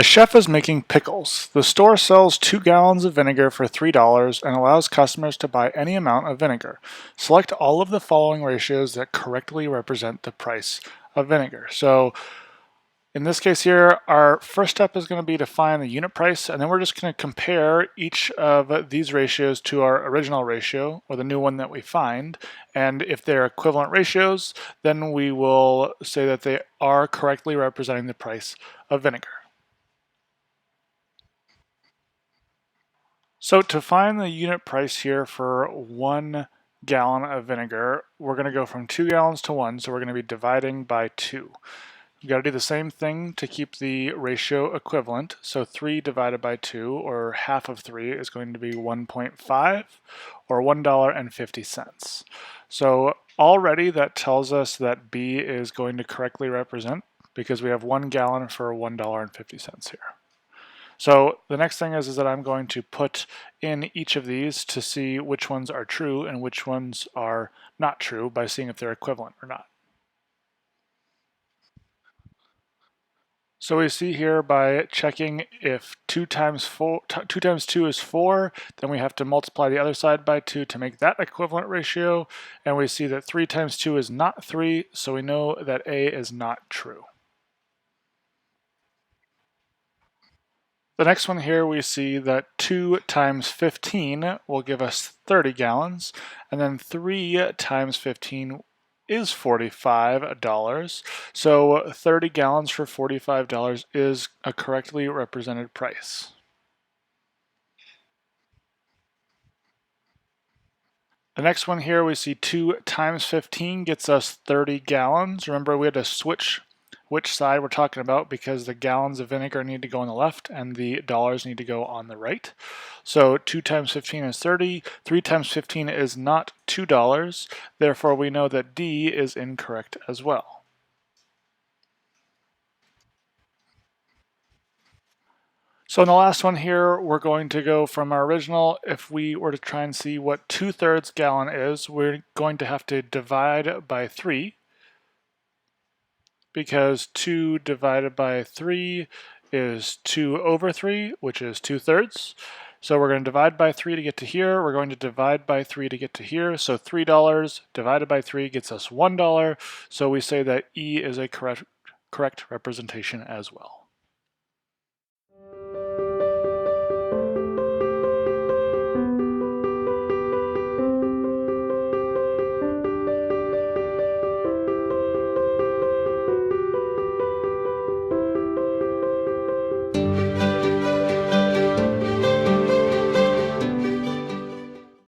A chef is making pickles. The store sells 2 gallons of vinegar for $3 and allows customers to buy any amount of vinegar. Select all of the following ratios that correctly represent the price of vinegar. So in this case here, our first step is going to be to find the unit price, and then we're just going to compare each of these ratios to our original ratio, or the new one that we find. And if they're equivalent ratios, then we will say that they are correctly representing the price of vinegar. So to find the unit price here for 1 gallon of vinegar, we're going to go from 2 gallons to 1, so we're going to be dividing by 2. You've got to do the same thing to keep the ratio equivalent. So 3 divided by 2, or half of 3, is going to be 1.5, or $1.50. So already that tells us that B is going to correctly represent, because we have 1 gallon for $1.50 here. So the next thing is that I'm going to put in each of these to see which ones are true and which ones are not true by seeing if they're equivalent or not. So we see here by checking if 2 times 2 is 4, then we have to multiply the other side by 2 to make that equivalent ratio. And we see that 3 times 2 is not 3, so we know that A is not true. The next one here, we see that 2 times 15 will give us 30 gallons, and then 3 times 15 is $45. So 30 gallons for $45 is a correctly represented price. The next one here, we see 2 times 15 gets us 30 gallons. Remember, we had to switch which side we're talking about because the gallons of vinegar need to go on the left and the dollars need to go on the right. So 2 times 15 is 30, 3 times 15 is not $2, therefore we know that D is incorrect as well. So in the last one here, we're going to go from our original. If we were to try and see what 2/3 gallon is, we're going to have to divide by 3, because 2 divided by 3 is 2 over 3, which is 2/3. So we're going to divide by 3 to get to here. We're going to divide by 3 to get to here. So $3 divided by 3 gets us $1. So we say that E is a correct representation as well.